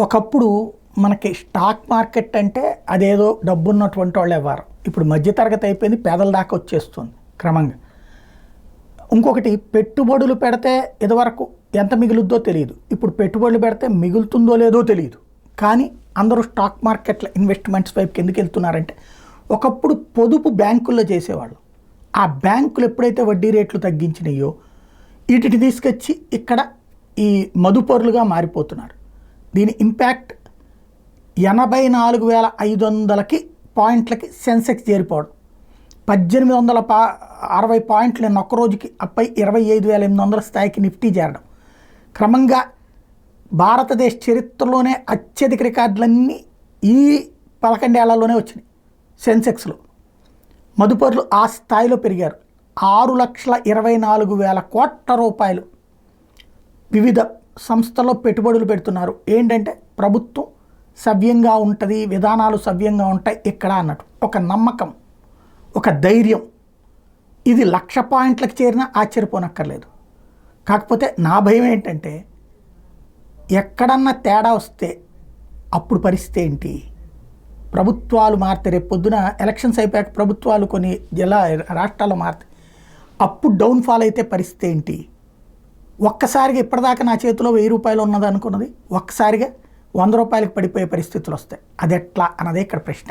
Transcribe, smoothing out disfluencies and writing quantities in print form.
ఒకప్పుడు మనకి stock market అంటే అదేదో డబ్బున్నటువంటి వాళ్ళు ఇవ్వరు. ఇప్పుడు మధ్యతరగతి అయిపోయింది, పేదల దాకా వచ్చేస్తుంది క్రమంగా. ఇంకొకటి పెట్టుబడులు పెడితే ఇదివరకు ఎంత మిగులుద్దో తెలియదు, ఇప్పుడు పెట్టుబడులు పెడితే మిగులుతుందో లేదో తెలియదు. కానీ అందరూ స్టాక్ మార్కెట్ల ఇన్వెస్ట్మెంట్స్ వైపుకి ఎందుకు వెళ్తున్నారంటే, ఒకప్పుడు పొదుపు బ్యాంకుల్లో చేసేవాళ్ళు. ఆ బ్యాంకులు ఎప్పుడైతే వడ్డీ రేట్లు తగ్గించినాయో వీటిని తీసుకొచ్చి ఇక్కడ ఈ మదుపరులుగా మారిపోతున్నారు. దీని ఇంపాక్ట్ 84,500 పాయింట్లకి సెన్సెక్స్ చేరిపోవడం, 1860 పాయింట్లు నిన్న ఒక్క రోజుకి అప్పై 25,800 స్థాయికి నిఫ్టీ చేరడం. క్రమంగా భారతదేశ చరిత్రలోనే అత్యధిక రికార్డులన్నీ ఈ 11 ఏళ్లలోనే వచ్చినాయి. సెన్సెక్స్లో మదుపరులు ఆ స్థాయిలో పెరిగారు. 6,24,000 కోట్ల రూపాయలు వివిధ సంస్థల్లో పెట్టుబడులు పెడుతున్నారు. ఏంటంటే ప్రభుత్వం సవ్యంగా ఉంటుంది, విధానాలు సవ్యంగా ఉంటాయి ఇక్కడ అన్నట్టు ఒక నమ్మకం, ఒక ధైర్యం. ఇది 1,00,000 పాయింట్లకు చేరినా ఆశ్చర్యపోనక్కర్లేదు. కాకపోతే నా భయం ఏంటంటే, ఎక్కడన్నా తేడా వస్తే అప్పుడు పరిస్థితి ఏంటి? ప్రభుత్వాలు మారితే, రేపు పొద్దున ఎలక్షన్స్ అయిపోయాక ప్రభుత్వాలు కొన్ని రాష్ట్రాల్లో మారితే అప్పుడు డౌన్ఫాల్ అయితే పరిస్థితి ఏంటి? ఒక్కసారిగా ఇప్పటిదాకా నా చేతిలో 1000 రూపాయలు ఉన్నది అనుకున్నది ఒక్కసారిగా 100 రూపాయలకు పడిపోయే పరిస్థితులు వస్తాయి. అది ఎట్లా అన్నదే ఇక్కడ ప్రశ్న.